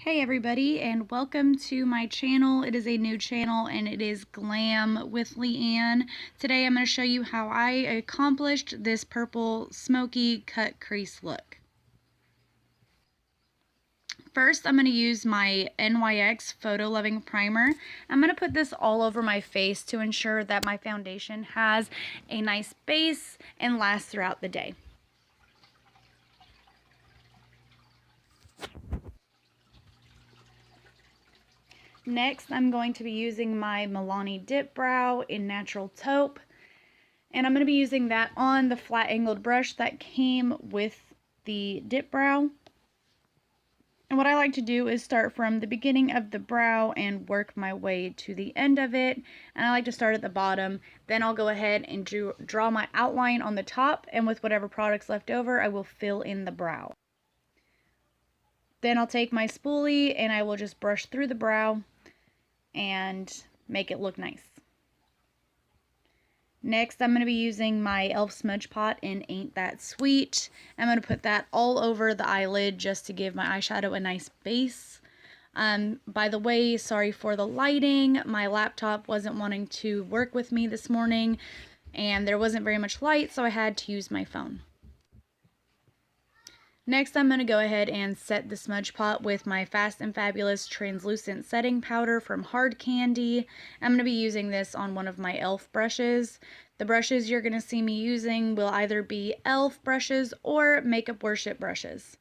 Hey everybody, and welcome to my channel. It is a new channel and it is Glam with Leanne. Today I'm going to show you how I accomplished this purple smoky cut crease look. First, I'm going to use my NYX Photo Loving Primer. I'm going to put this all over my face to ensure that my foundation has a nice base and lasts throughout the day. Next, I'm going to be using my Milani Dip Brow in Natural Taupe. And I'm going to be using that on the flat angled brush that came with the dip brow. And what I like to do is start from the beginning of the brow and work my way to the end of it. And I like to start at the bottom. Then I'll go ahead and draw my outline on the top, and with whatever products left over, I will fill in the brow. Then I'll take my spoolie and I will just brush through the brow and make it look nice. Next, I'm going to be using my e.l.f. smudge pot in Ain't That Sweet. I'm going to put that all over the eyelid just to give my eyeshadow a nice base. By the way, sorry for the lighting. My laptop wasn't wanting to work with me this morning, and there wasn't very much light, so I had to use my phone. Next, I'm going to go ahead and set the smudge pot with my Fast and Fabulous translucent setting powder from Hard Candy. I'm going to be using this on one of my e.l.f. brushes. The brushes you're going to see me using will either be e.l.f. brushes or Makeup Worship brushes.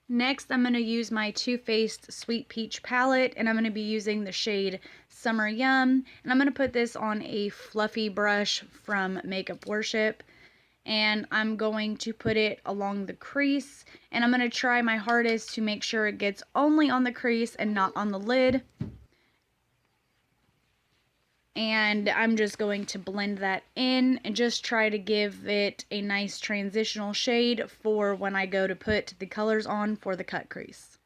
Next, I'm going to use my Too Faced Sweet Peach palette, and I'm going to be using the shade Summer Yum. And I'm going to put this on a fluffy brush from Makeup Worship. And I'm going to put it along the crease. And I'm going to try my hardest to make sure it gets only on the crease and not on the lid. And I'm just going to blend that in and just try to give it a nice transitional shade for when I go to put the colors on for the cut crease.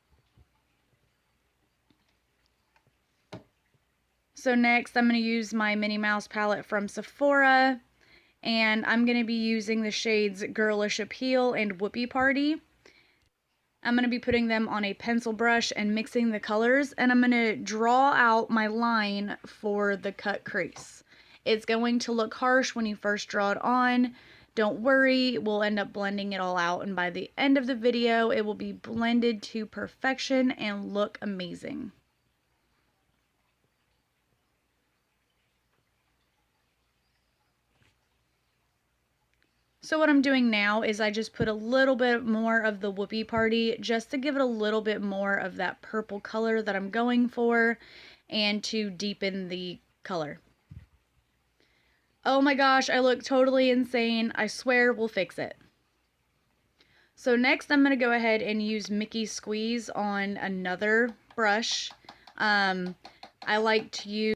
So next I'm going to use my Minnie Mouse palette from Sephora, and I'm going to be using the shades Girlish Appeal and Whoopie Party. I'm going to be putting them on a pencil brush and mixing the colors, and I'm going to draw out my line for the cut crease. It's going to look harsh when you first draw it on. Don't worry, we'll end up blending it all out, and by the end of the video, it will be blended to perfection and look amazing. So what I'm doing now is I just put a little bit more of the Whoopie Party just to give it a little bit more of that purple color that I'm going for and to deepen the color. Oh my gosh, I look totally insane. I swear we'll fix it. So next I'm going to go ahead and use Mickey Squeeze on another brush. I like to use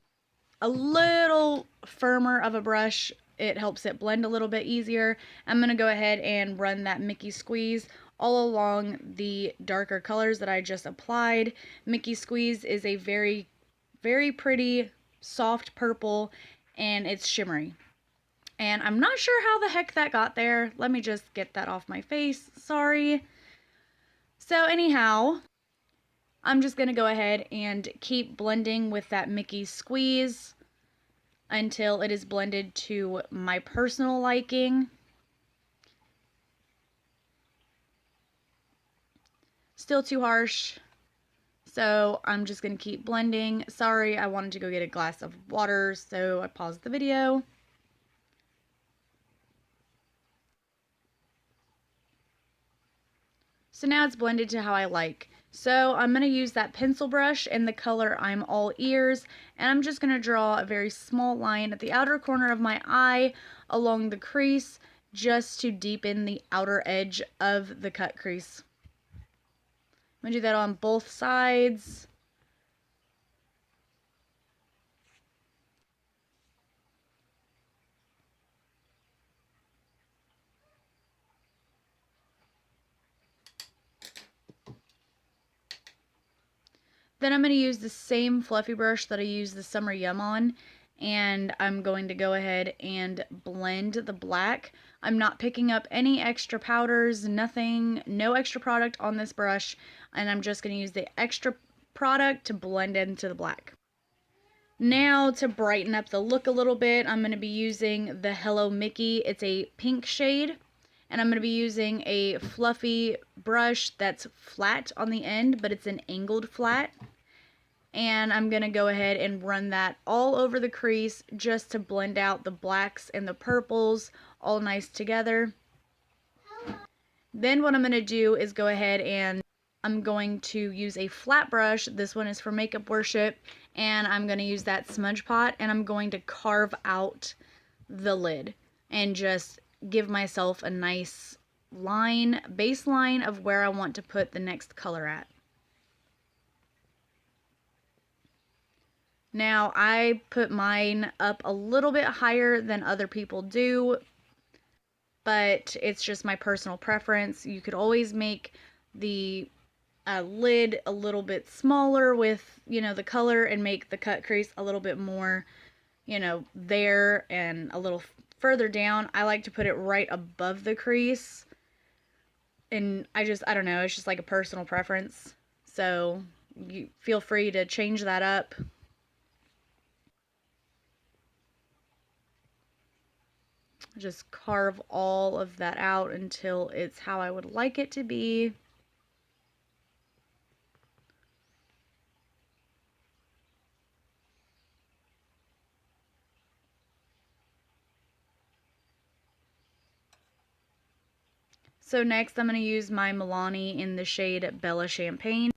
a little firmer of a brush. It helps it blend a little bit easier. I'm going to go ahead and run that Mickey Squeeze all along the darker colors that I just applied. Mickey Squeeze is a very, very pretty soft purple, and it's shimmery. And I'm not sure how the heck that got there. Let me just get that off my face. Sorry. So anyhow, I'm just going to go ahead and keep blending with that Mickey Squeeze until it is blended to my personal liking. Still too harsh, so I'm just going to keep blending. Sorry, I wanted to go get a glass of water, so I paused the video. So now it's blended to how I like. So I'm going to use that pencil brush in the color I'm All Ears, and I'm just going to draw a very small line at the outer corner of my eye along the crease just to deepen the outer edge of the cut crease. I'm going to do that on both sides. Then I'm going to use the same fluffy brush that I used the Summer Yum on, and I'm going to go ahead and blend the black. I'm not picking up any extra powders, nothing, no extra product on this brush, and I'm just going to use the extra product to blend into the black. Now to brighten up the look a little bit, I'm going to be using the Hello Mickey. It's a pink shade, and I'm going to be using a fluffy brush that's flat on the end, but it's an angled flat. And I'm going to go ahead and run that all over the crease just to blend out the blacks and the purples all nice together. Then what I'm going to do is go ahead and I'm going to use a flat brush. This one is for Makeup Worship, and I'm going to use that smudge pot, and I'm going to carve out the lid and just give myself a nice line, baseline of where I want to put the next color at. Now, I put mine up a little bit higher than other people do, but it's just my personal preference. You could always make the lid a little bit smaller with, the color, and make the cut crease a little bit more, there and a little further down. I like to put it right above the crease, and I don't know, it's just like a personal preference. So you feel free to change that up. Just carve all of that out until it's how I would like it to be. So next I'm going to use my Milani in the shade Bella Champagne.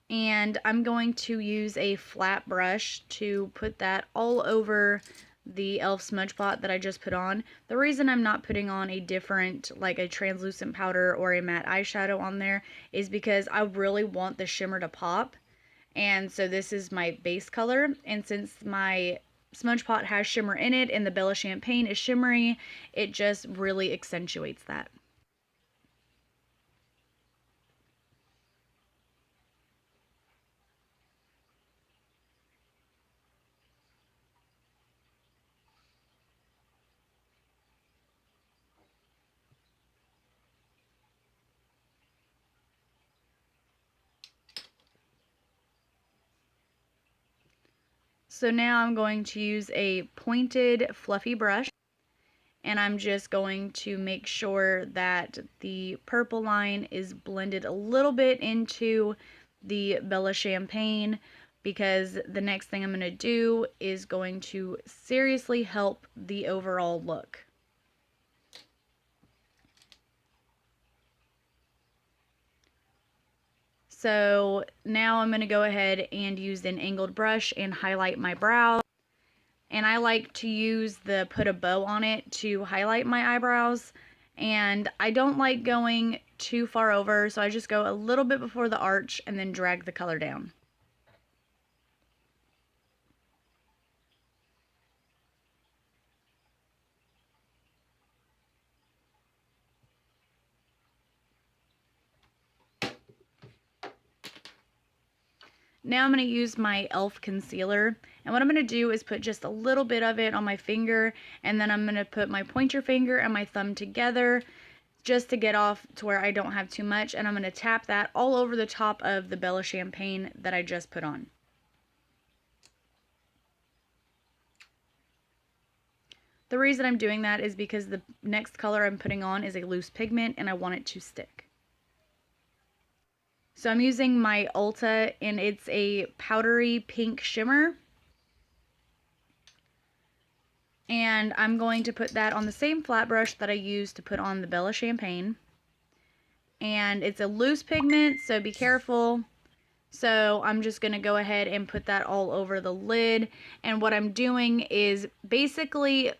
And I'm going to use a flat brush to put that all over the e.l.f. smudge pot that I just put on. The reason I'm not putting on a different, like a translucent powder or a matte eyeshadow on there, is because I really want the shimmer to pop. And so this is my base color, and since my smudge pot has shimmer in it and the Bella Champagne is shimmery, it just really accentuates that. So now I'm going to use a pointed fluffy brush, and I'm just going to make sure that the purple line is blended a little bit into the Bella Champagne, because the next thing I'm going to do is going to seriously help the overall look. So now I'm going to go ahead and use an angled brush and highlight my brow. And I like to use the put a bow on it to highlight my eyebrows. And I don't like going too far over, so I just go a little bit before the arch and then drag the color down. Now I'm going to use my e.l.f. concealer, and what I'm going to do is put just a little bit of it on my finger, and then I'm going to put my pointer finger and my thumb together just to get off to where I don't have too much, and I'm going to tap that all over the top of the Bella Champagne that I just put on. The reason I'm doing that is because the next color I'm putting on is a loose pigment, and I want it to stick. So I'm using my ULTA, and it's a powdery pink shimmer. And I'm going to put that on the same flat brush that I used to put on the Bella Champagne. And it's a loose pigment, so be careful. So I'm just going to go ahead and put that all over the lid. And what I'm doing is basically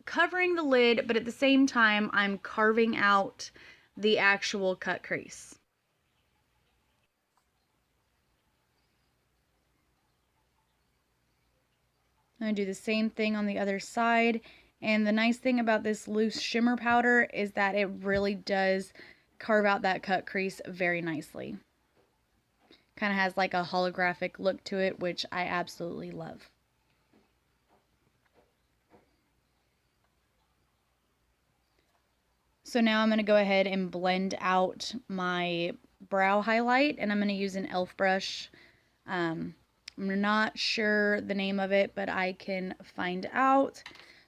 covering the lid, but at the same time, I'm carving out the actual cut crease. I'm going to do the same thing on the other side. And the nice thing about this loose shimmer powder is that it really does carve out that cut crease very nicely. Kind of has like a holographic look to it, which I absolutely love. So now I'm going to go ahead and blend out my brow highlight, and I'm going to use an e.l.f. brush. I'm not sure the name of it, but I can find out.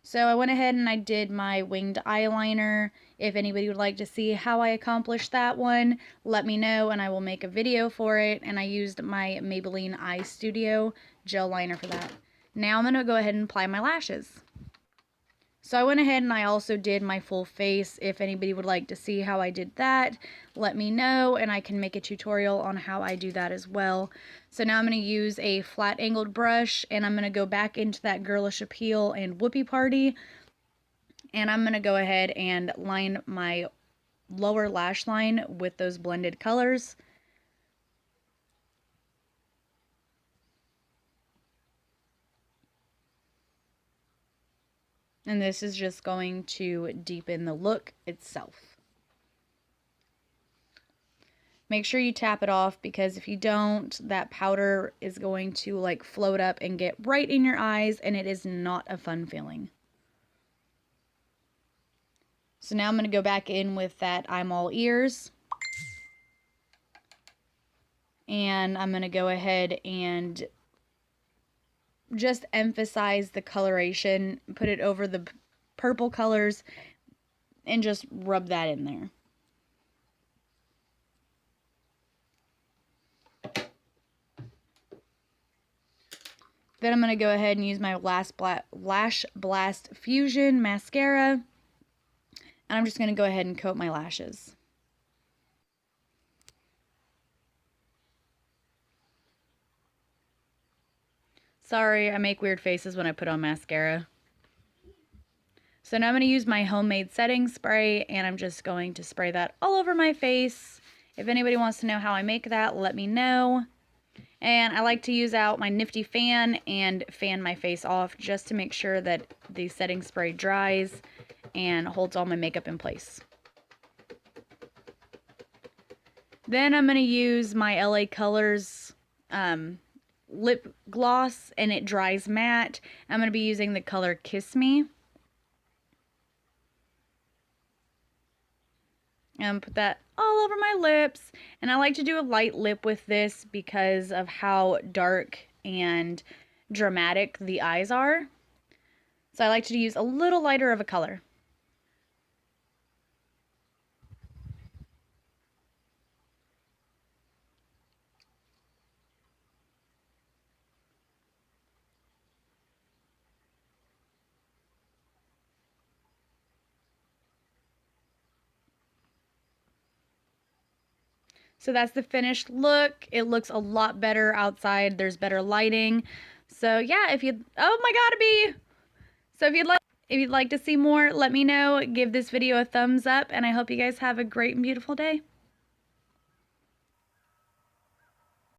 So I went ahead and I did my winged eyeliner. If anybody would like to see how I accomplished that one, let me know and I will make a video for it. And I used my Maybelline Eye Studio gel liner for that. Now I'm going to go ahead and apply my lashes. So I went ahead and I also did my full face. If anybody would like to see how I did that, let me know and I can make a tutorial on how I do that as well. So now I'm going to use a flat angled brush and I'm going to go back into that Girlish Appeal and Whoopie Party. And I'm going to go ahead and line my lower lash line with those blended colors. And this is just going to deepen the look itself. Make sure you tap it off because if you don't, that powder is going to like float up and get right in your eyes and it is not a fun feeling. So now I'm going to go back in with that I'm all ears. And I'm going to go ahead and just emphasize the coloration, put it over the purple colors, and just rub that in there. Then I'm going to go ahead and use my Lash Blast Fusion Mascara. And I'm just going to go ahead and coat my lashes. Sorry, I make weird faces when I put on mascara. So now I'm going to use my homemade setting spray and I'm just going to spray that all over my face. If anybody wants to know how I make that, let me know. And I like to use out my nifty fan and fan my face off just to make sure that the setting spray dries and holds all my makeup in place. Then I'm going to use my LA Colors lip gloss and it dries matte. I'm going to be using the color Kiss Me. And put that all over my lips. And I like to do a light lip with this because of how dark and dramatic the eyes are. So I like to use a little lighter of a color. So that's the finished look. It looks a lot better outside. There's better lighting. So yeah, if you, oh my God, Abby. So if you'd like to see more, let me know. Give this video a thumbs up and I hope you guys have a great and beautiful day.